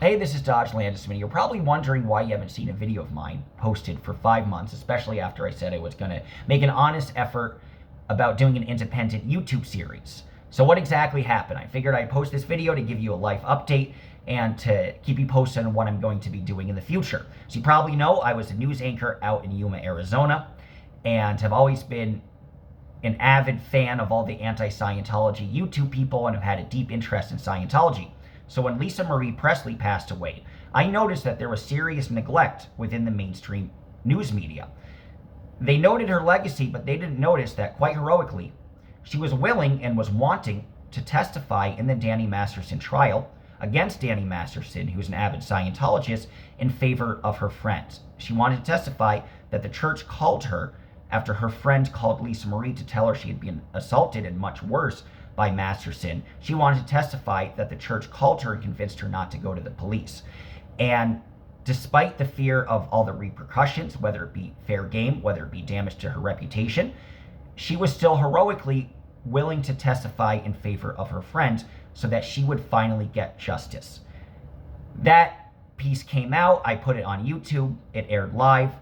Hey, this is Dodge Landisman. You're probably wondering why you haven't seen a video of mine posted for 5 months, especially after I said I was going to make an honest effort about doing an independent YouTube series. So what exactly happened? I figured I'd post this video to give you a life update and to keep you posted on what I'm going to be doing in the future. So you probably know I was a news anchor out in Yuma, Arizona, and have always been an avid fan of all the anti-Scientology YouTube people and have had a deep interest in Scientology. So when Lisa Marie Presley passed away, I noticed that there was serious neglect within the mainstream news media. They noted her legacy, but they didn't notice that quite heroically, she was willing and was wanting to testify in the Danny Masterson trial against Danny Masterson, who's an avid Scientologist, in favor of her friends. She wanted to testify that the church called her after her friend called Lisa Marie to tell her she had been assaulted and much worse by Masterson. She wanted to testify that the church called her and convinced her not to go to the police. And despite the fear of all the repercussions, whether it be fair game, whether it be damage to her reputation, she was still heroically willing to testify in favor of her friends so that she would finally get justice. That piece came out. I put it on YouTube. It aired live.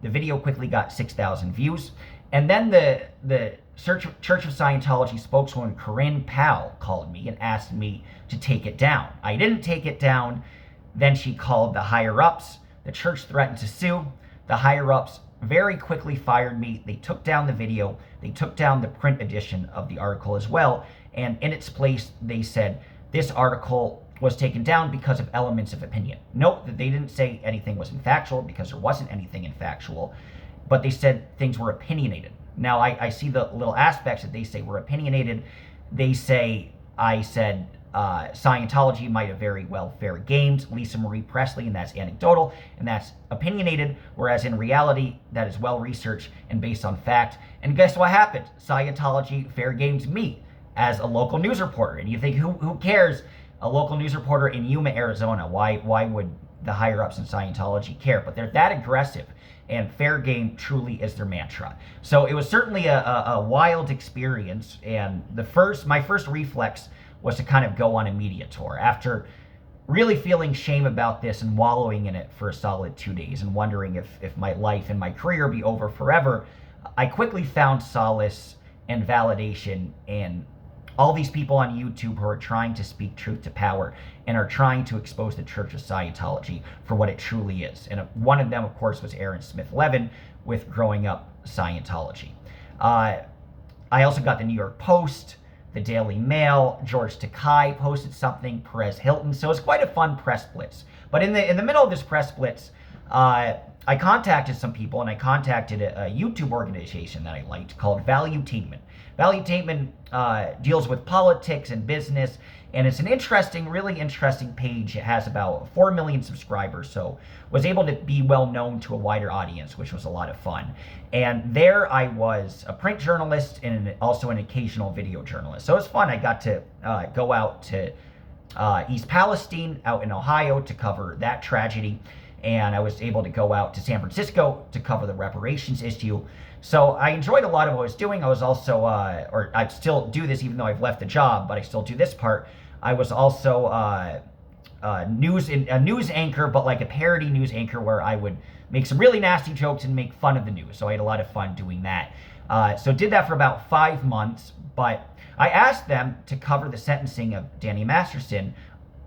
The video quickly got 6,000 views. And then the Church of Scientology spokeswoman Corinne Powell called me and asked me to take it down. I didn't take it down. Then she called the higher-ups. The church threatened to sue. The higher-ups very quickly fired me. They took down the video. They took down the print edition of the article as well. And in its place, they said this article was taken down because of elements of opinion. Note that they didn't say anything was infactual, because there wasn't anything infactual, but they said things were opinionated. Now, I see the little aspects that they say were opinionated. They say I said Scientology might have very well fair gamed Lisa Marie Presley, and that's anecdotal, and that's opinionated, whereas in reality, that is well-researched and based on fact. And guess what happened? Scientology fair games me as a local news reporter. And you think, who cares? A local news reporter in Yuma, Arizona. Why would the higher-ups in Scientology care? But they're that aggressive, and fair game truly is their mantra. So it was certainly a wild experience, and my first reflex was to kind of go on a media tour after really feeling shame about this and wallowing in it for a solid 2 days and wondering if my life and my career be over forever. I quickly found solace and validation in all these people on YouTube who are trying to speak truth to power and are trying to expose the Church of Scientology for what it truly is. And one of them, of course, was Aaron Smith-Levin with Growing Up Scientology. I also got the New York Post, the Daily Mail, George Takei posted something, Perez Hilton. So it's quite a fun press blitz. But in the middle of this press blitz, I contacted some people, and I contacted a YouTube organization that I liked called Valuetainment. Valuetainment deals with politics and business, and it's an interesting, really interesting page. It has about 4 million subscribers, so was able to be well known to a wider audience, which was a lot of fun. And there I was a print journalist and also an occasional video journalist. So it was fun. I got to go out to East Palestine out in Ohio to cover that tragedy. And I was able to go out to San Francisco to cover the reparations issue. So I enjoyed a lot of what I was doing. I was also, or I still do this even though I've left the job, but I still do this part. I was also a news anchor, but like a parody news anchor where I would make some really nasty jokes and make fun of the news. So I had a lot of fun doing that. So did that for about 5 months, but I asked them to cover the sentencing of Danny Masterson,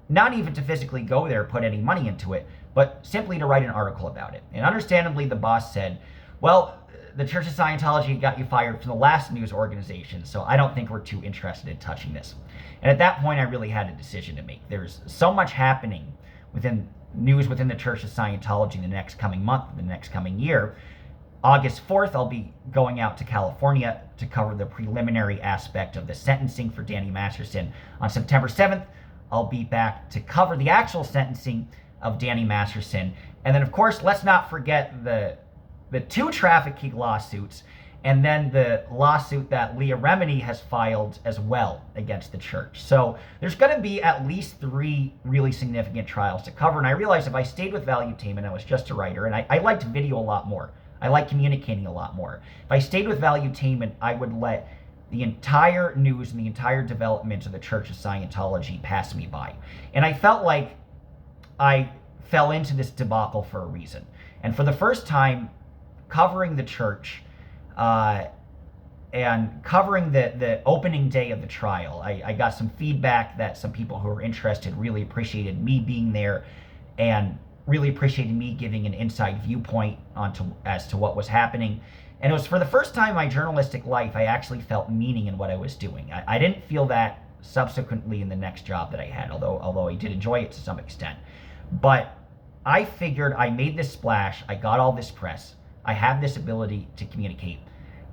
not even to physically go there, put any money into it, but simply to write an article about it. And understandably, the boss said, well, the Church of Scientology got you fired from the last news organization, so I don't think we're too interested in touching this. And at that point, I really had a decision to make. There's so much happening within the Church of Scientology in the next coming month, the next coming year. August 4th, I'll be going out to California to cover the preliminary aspect of the sentencing for Danny Masterson. On September 7th, I'll be back to cover the actual sentencing of Danny Masterson. And then, of course, let's not forget the 2 trafficking lawsuits, and then the lawsuit that Leah Remini has filed as well against the church. So there's going to be at least 3 really significant trials to cover. And I realized if I stayed with Valuetainment, I was just a writer, and I liked video a lot more. I like communicating a lot more. If I stayed with Valuetainment, I would let the entire news and the entire development of the Church of Scientology pass me by. And I felt like I fell into this debacle for a reason. And for the first time, covering the church and covering the opening day of the trial, I got some feedback that some people who were interested really appreciated me being there and really appreciated me giving an inside viewpoint as to what was happening. And it was for the first time in my journalistic life I actually felt meaning in what I was doing. I didn't feel that subsequently in the next job that I had, although I did enjoy it to some extent. But I figured I made this splash, I got all this press, I have this ability to communicate,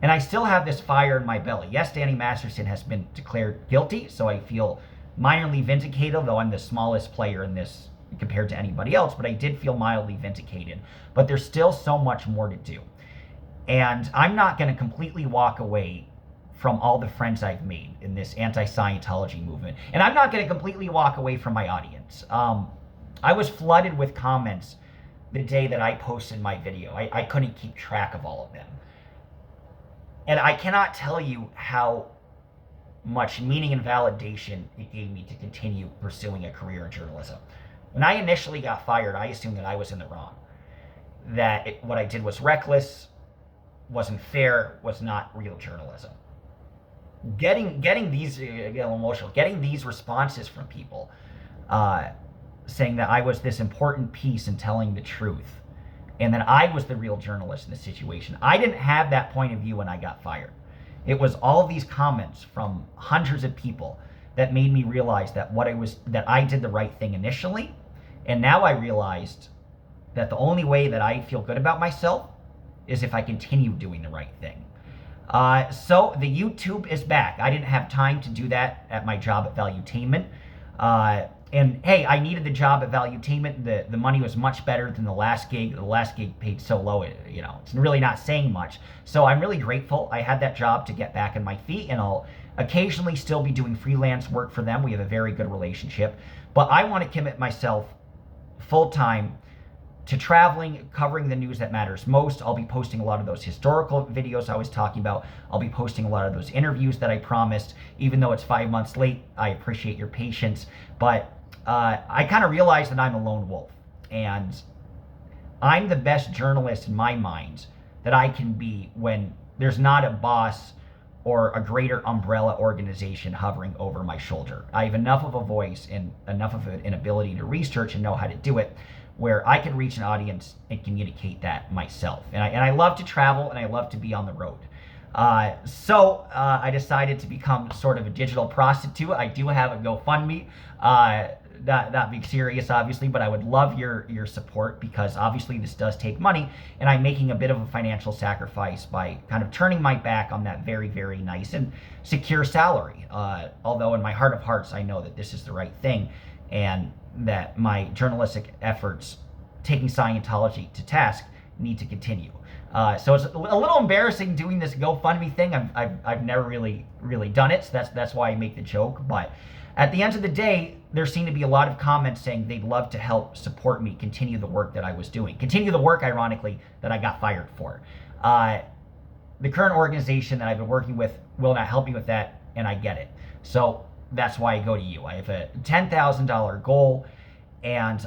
and I still have this fire in my belly. Yes, Danny Masterson has been declared guilty, so I feel minorly vindicated, though I'm the smallest player in this compared to anybody else, but I did feel mildly vindicated. But there's still so much more to do. And I'm not going to completely walk away from all the friends I've made in this anti-Scientology movement. And I'm not going to completely walk away from my audience. I was flooded with comments the day that I posted my video. I couldn't keep track of all of them. And I cannot tell you how much meaning and validation it gave me to continue pursuing a career in journalism. When I initially got fired, I assumed that I was in the wrong. That what I did was reckless, wasn't fair, was not real journalism. Getting these, emotional, getting these responses from people saying that I was this important piece in telling the truth and that I was the real journalist in the situation. I didn't have that point of view when I got fired. It was all these comments from hundreds of people that made me realize that I did the right thing initially, and now I realized that the only way that I feel good about myself is if I continue doing the right thing. So the YouTube is back. I didn't have time to do that at my job at Valuetainment. And hey, I needed the job at Valuetainment. The money was much better than the last gig. The last gig paid so low, it's really not saying much. So I'm really grateful I had that job to get back on my feet, and I'll occasionally still be doing freelance work for them. We have a very good relationship. But I want to commit myself full-time to traveling, covering the news that matters most. I'll be posting a lot of those historical videos I was talking about. I'll be posting a lot of those interviews that I promised. Even though it's 5 months late, I appreciate your patience. But I kind of realized that I'm a lone wolf. And I'm the best journalist in my mind that I can be when there's not a boss or a greater umbrella organization hovering over my shoulder. I have enough of a voice and enough of an ability to research and know how to do it where I can reach an audience and communicate that myself. And I love to travel and I love to be on the road. So I decided to become sort of a digital prostitute. I do have a GoFundMe. Not being serious, obviously, but I would love your support because obviously this does take money, and I'm making a bit of a financial sacrifice by kind of turning my back on that very, very nice and secure salary. Although in my heart of hearts, I know that this is the right thing, and that my journalistic efforts taking Scientology to task need to continue. So it's a little embarrassing doing this GoFundMe thing. I've never really done it, so that's why I make the joke. But at the end of the day, there seemed to be a lot of comments saying they'd love to help support me continue the work that I was doing. Continue the work, ironically, that I got fired for. The current organization that I've been working with will not help me with that, and I get it. So that's why I go to you. I have a $10,000 goal, and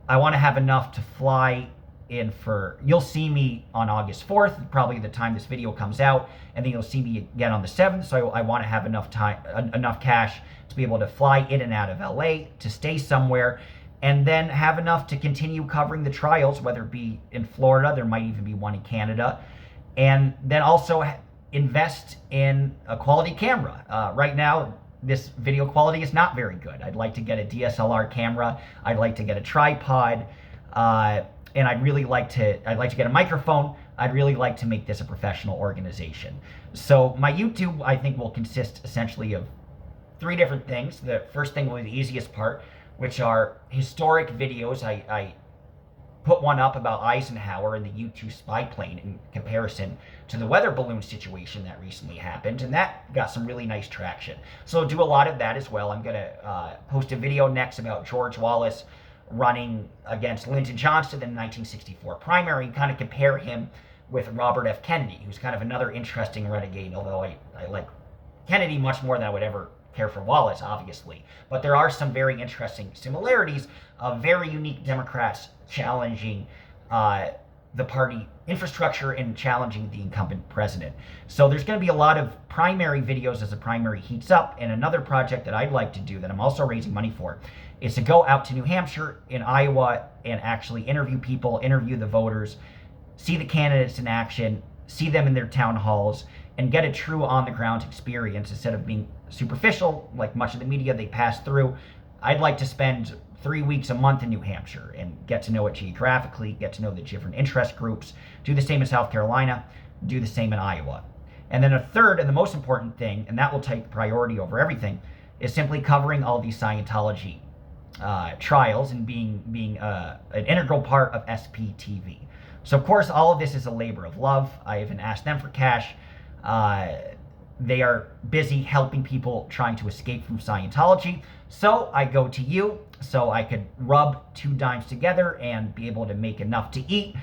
I want to have enough to fly in for, you'll see me on August 4th, probably the time this video comes out, and then you'll see me again on the 7th. So I want to have enough cash to be able to fly in and out of LA, to stay somewhere, and then have enough to continue covering the trials, whether it be in Florida, there might even be one in Canada, and then also invest in a quality camera. Right now, this video quality is not very good. I'd like to get a DSLR camera. I'd like to get a tripod, and I'd like to get a microphone. I'd really like to make this a professional organization. So my YouTube, I think, will consist essentially of 3 different things. The first thing will be the easiest part, which are historic videos. I put one up about Eisenhower and the U-2 spy plane in comparison to the weather balloon situation that recently happened, and that got some really nice traction. So I'll do a lot of that as well. I'm going to post a video next about George Wallace running against Lyndon Johnson in the 1964 primary, and kind of compare him with Robert F. Kennedy, who's kind of another interesting renegade, although I like Kennedy much more than I would ever care for wallets, obviously. But there are some very interesting similarities of very unique Democrats challenging the party infrastructure and challenging the incumbent president. So there's going to be a lot of primary videos as the primary heats up. And another project that I'd like to do that I'm also raising money for is to go out to New Hampshire and Iowa and actually interview people, interview the voters, see the candidates in action, see them in their town halls, and get a true on-the-ground experience instead of being superficial like much of the media they pass through. I'd like to spend 3 weeks a month in New Hampshire and get to know it geographically, get to know the different interest groups, do the same in South Carolina, do the same in Iowa. And then a third and the most important thing, and that will take priority over everything, is simply covering all these Scientology trials and being an integral part of SPTV. So of course, all of this is a labor of love. I haven't asked them for cash. They are busy helping people trying to escape from Scientology. So I go to you so I could rub 2 dimes together and be able to make enough to eat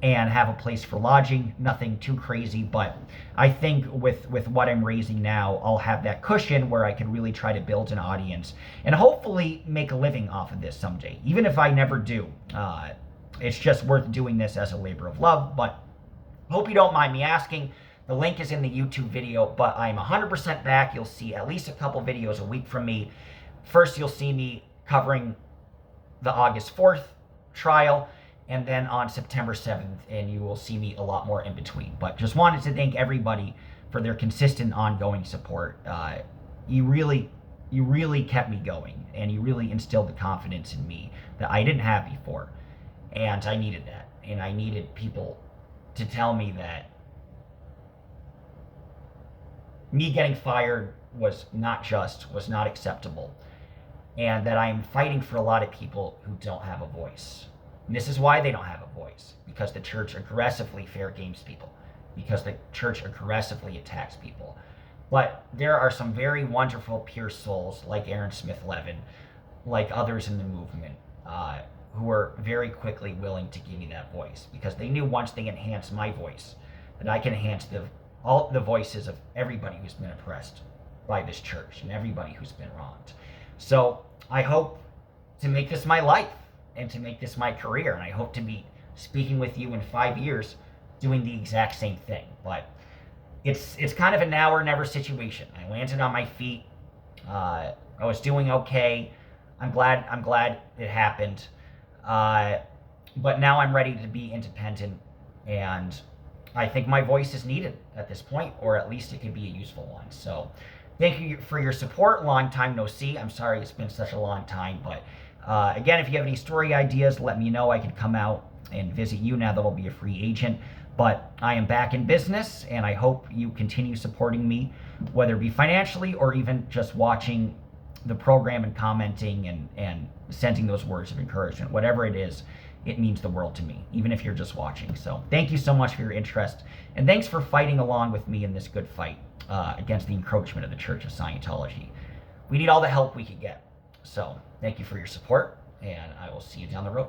and have a place for lodging. Nothing too crazy, but I think with what I'm raising now, I'll have that cushion where I can really try to build an audience and hopefully make a living off of this someday. Even if I never do, it's just worth doing this as a labor of love. But hope you don't mind me asking. The link is in the YouTube video, but I'm 100% back. You'll see at least a couple videos a week from me. First, you'll see me covering the August 4th trial, and then on September 7th, and you will see me a lot more in between. But just wanted to thank everybody for their consistent, ongoing support. You really kept me going, and you really instilled the confidence in me that I didn't have before, and I needed that. And I needed people to tell me that me getting fired was not just, was not acceptable, and that I am fighting for a lot of people who don't have a voice. And this is why they don't have a voice, because the church aggressively fair games people, because the church aggressively attacks people. But there are some very wonderful, pure souls like Aaron Smith-Levin, like others in the movement, who are very quickly willing to give me that voice, because they knew once they enhanced my voice, that I can enhance all the voices of everybody who's been oppressed by this church and everybody who's been wronged. So I hope to make this my life and to make this my career, and I hope to be speaking with you in 5 years doing the exact same thing. But it's kind of a now or never situation. I landed on my feet. I was doing okay. I'm glad it happened. But now I'm ready to be independent, and I think my voice is needed at this point, or at least it could be a useful one. So thank you for your support. Long time no see. I'm sorry it's been such a long time, but again, if you have any story ideas, let me know. I could come out and visit you now that I'll be a free agent. But I am back in business, and I hope you continue supporting me, whether it be financially or even just watching the program and commenting and sending those words of encouragement. Whatever it is, it means the world to me, even if you're just watching. So thank you so much for your interest, and thanks for fighting along with me in this good fight against the encroachment of the Church of Scientology. We need all the help we can get. So thank you for your support, and I will see you down the road.